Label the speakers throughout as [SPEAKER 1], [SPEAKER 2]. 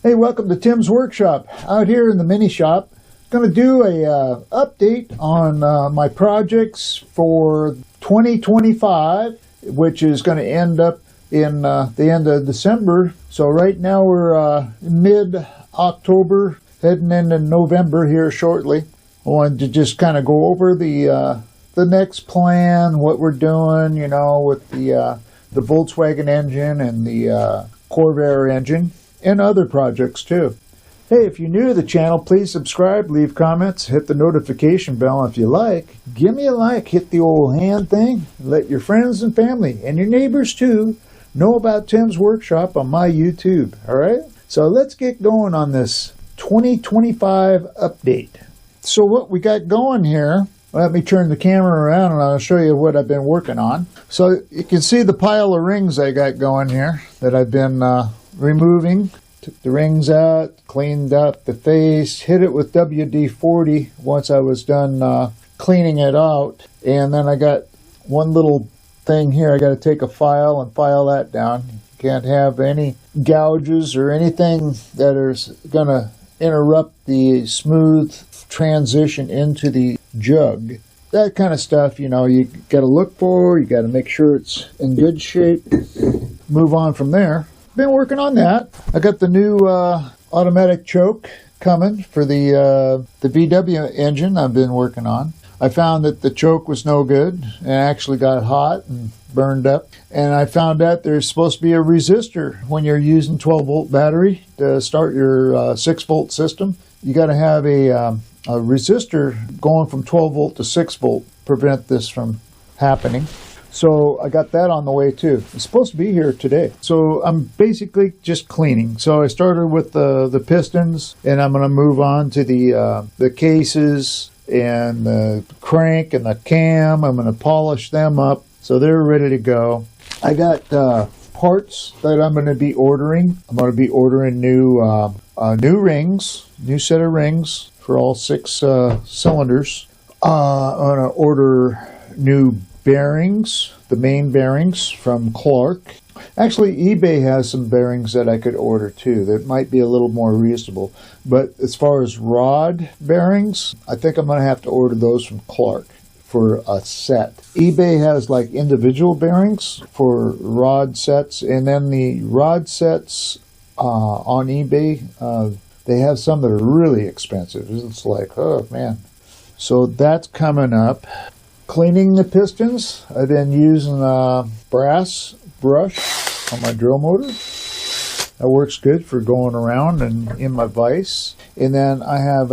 [SPEAKER 1] Hey, welcome to Tim's Workshop. Out here in the mini shop, going to do a update on my projects for 2025, which is going to end up in the end of December. So right now we're mid-October, heading into November here shortly. I wanted to just kind of go over the next plan, what we're doing, you know, with the Volkswagen engine and the Corvair engine, and other projects too. Hey, if you're new to the channel, please subscribe, leave comments, hit the notification bell if you like. Give me a like, hit the old hand thing. Let your friends and family, and your neighbors too, know about Tim's Workshop on my YouTube, alright? So let's get going on this 2025 update. So what we got going here, let me turn the camera around and I'll show you what I've been working on. So you can see the pile of rings I got going here that I've been removing. Took the rings out, cleaned up the face, hit it with WD-40 once I was done cleaning it out. And then I got one little thing here. I got to take a file and file that down. You can't have any gouges or anything that is going to interrupt the smooth transition into the jug. That kind of stuff, you know, you got to look for. You got to make sure it's in good shape. Move on from there. Been working on that. I got the new automatic choke coming for the VW engine I've been working on. I found that the choke was no good and actually got hot and burned up. And I found out there's supposed to be a resistor when you're using 12-volt battery to start your 6-volt system. You got to have a resistor going from 12-volt to 6-volt, prevent this from happening. So I got that on the way too. It's supposed to be here today. So I'm basically just cleaning. So I started with the pistons, and I'm going to move on to the cases and the crank and the cam. I'm going to polish them up so they're ready to go. I got parts that I'm going to be ordering. I'm going to be ordering new rings, new set of rings for all 6 cylinders. I'm going to order new bearings, the main bearings from Clark. Actually, eBay has some bearings that I could order too that might be a little more reasonable. But as far as rod bearings, I think I'm going to have to order those from Clark for a set. eBay has like individual bearings for rod sets, and then the rod sets on eBay, they have some that are really expensive. It's like, oh man. So that's coming up. Cleaning the pistons, I've been using a brass brush on my drill motor. That works good for going around and in my vise. And then I have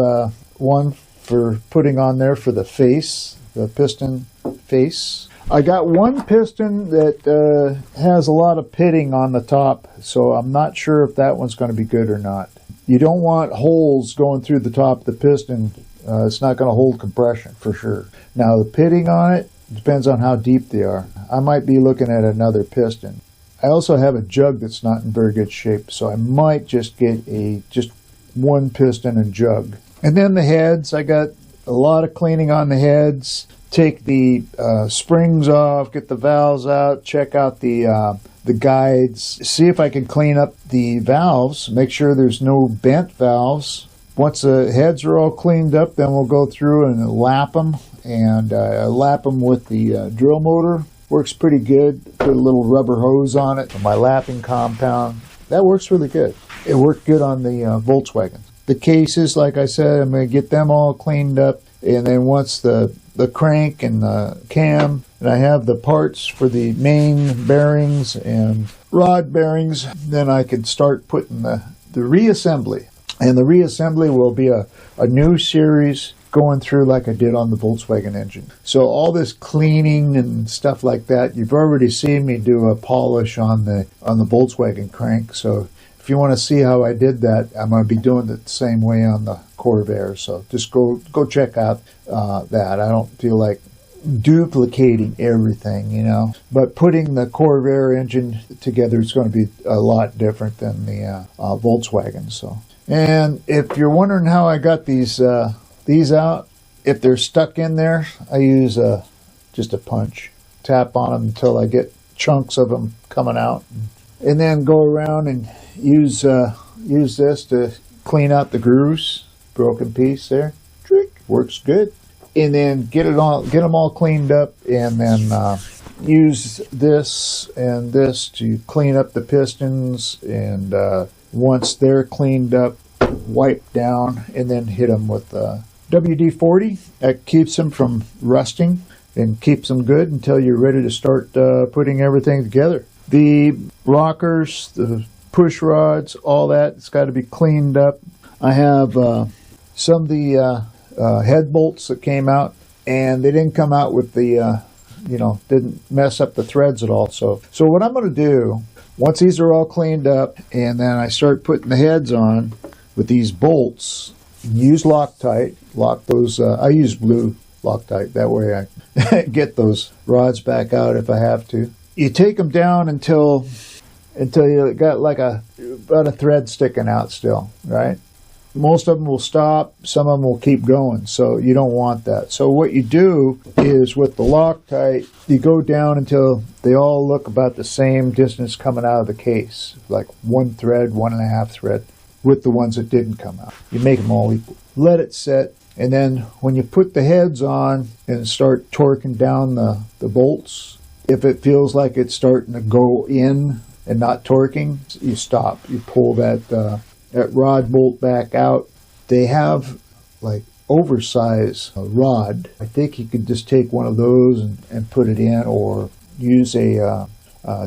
[SPEAKER 1] one for putting on there for the face, the piston face. I got one piston that has a lot of pitting on the top, so I'm not sure if that one's going to be good or not. You don't want holes going through the top of the piston. It's not going to hold compression for sure. Now the pitting on it depends on how deep they are. I might be looking at another piston. I also have a jug that's not in very good shape, so I might just get just one piston and jug. And then the heads, I got a lot of cleaning on the heads. Take the springs off, get the valves out, check out the guides, see if I can clean up the valves, make sure there's no bent valves. Once the heads are all cleaned up, then we'll go through and lap them. And lap them with the drill motor. Works pretty good. Put a little rubber hose on it for my lapping compound. That works really good. It worked good on the Volkswagen. The cases, like I said, I'm going to get them all cleaned up. And then once the crank and the cam, and I have the parts for the main bearings and rod bearings, then I can start putting the reassembly. And the reassembly will be a new series going through like I did on the Volkswagen engine. So all this cleaning and stuff like that, you've already seen me do a polish on the Volkswagen crank. So if you want to see how I did that, I'm going to be doing it the same way on the Corvair. So just go check out that. I don't feel like duplicating everything, you know. But putting the Corvair engine together is going to be a lot different than the Volkswagen. So. And if you're wondering how I got these out, if they're stuck in there, I use just a punch. Tap on them until I get chunks of them coming out. And then go around and use use this to clean out the grooves. Broken piece there. Trick. Works good. And then get them all cleaned up, and then use this and this to clean up the pistons, and once they're cleaned up, wipe down, and then hit them with WD-40. That keeps them from rusting and keeps them good until you're ready to start putting everything together. The rockers, the push rods, all that, it's got to be cleaned up. I have some of the head bolts that came out, and they didn't come out with the didn't mess up the threads at all. So what I'm going to do, once these are all cleaned up, and then I start putting the heads on with these bolts, use Loctite. Lock those. I use blue Loctite. That way I get those rods back out if I have to. You take them down until you got like about a thread sticking out still, right? Most of them will stop, some of them will keep going, so you don't want that. So what you do is with the Loctite, you go down until they all look about the same distance coming out of the case, like 1 thread, 1.5 thread, with the ones that didn't come out. You make them all equal. Let it set, and then when you put the heads on and start torquing down the bolts, if it feels like it's starting to go in and not torquing, you stop. You pull that rod bolt back out. They have like oversized rod. I think you could just take one of those and put it in, or use a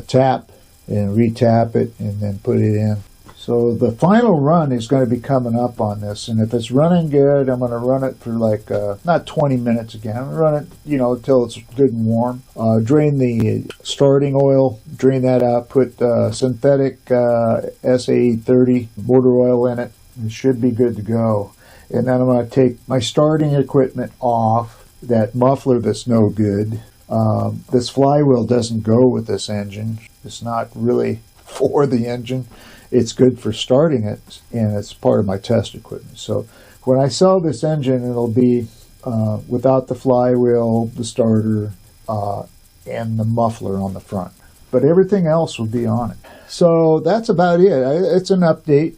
[SPEAKER 1] tap and retap it and then put it in. So the final run is going to be coming up on this, and if it's running good, I'm going to run it for like not 20 minutes again. I'm going to run it, until it's good and warm. Drain the starting oil, drain that out, put synthetic SA30 motor oil in it. It should be good to go. And then I'm going to take my starting equipment off, that muffler that's no good. This flywheel doesn't go with this engine. It's not really for the engine. It's good for starting it, and it's part of my test equipment. So when I sell this engine, it'll be without the flywheel, the starter, and the muffler on the front. But everything else will be on it. So that's about it. It's an update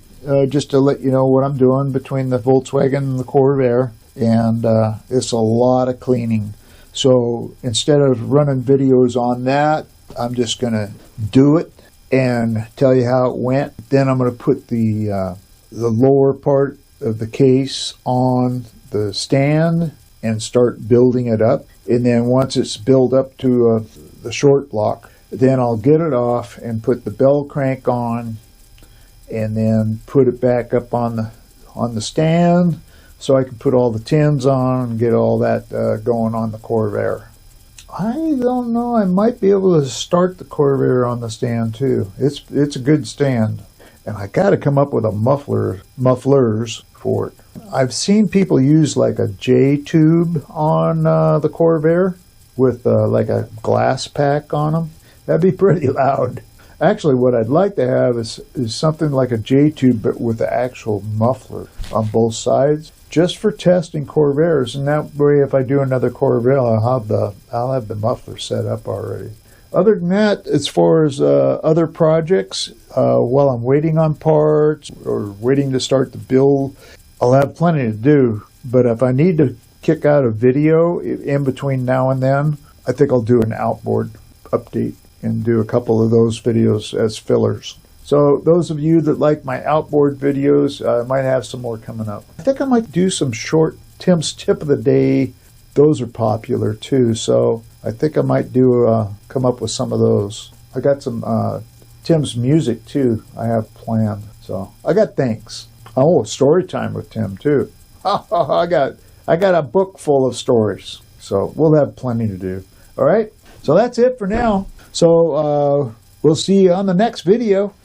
[SPEAKER 1] just to let you know what I'm doing between the Volkswagen and the Corvair. And it's a lot of cleaning. So instead of running videos on that, I'm just going to do it and tell you how it went. Then I'm going to put the lower part of the case on the stand and start building it up. And then once it's built up to the short block, then I'll get it off and put the bell crank on, and then put it back up on the stand, so I can put all the tins on and get all that going on the Corvair. I don't know, I might be able to start the Corvair on the stand too. It's a good stand. And I got to come up with a mufflers for it. I've seen people use like a J-tube on the Corvair with like a glass pack on them. That'd be pretty loud. Actually, what I'd like to have is something like a J-tube, but with the actual muffler on both sides, just for testing Corvairs. And that way, if I do another Corvair, I'll have the muffler set up already. Other than that, as far as other projects, while I'm waiting on parts or waiting to start the build, I'll have plenty to do. But if I need to kick out a video in between now and then, I think I'll do an outboard update and do a couple of those videos as fillers. So those of you that like my outboard videos, I might have some more coming up. I think I might do some short Tim's Tip of the Day. Those are popular too, so I think I might do come up with some of those. I got some Tim's music too I have planned. So I got thanks. Oh, story time with Tim too. I got a book full of stories. So we'll have plenty to do. All right, so that's it for now. So we'll see you on the next video.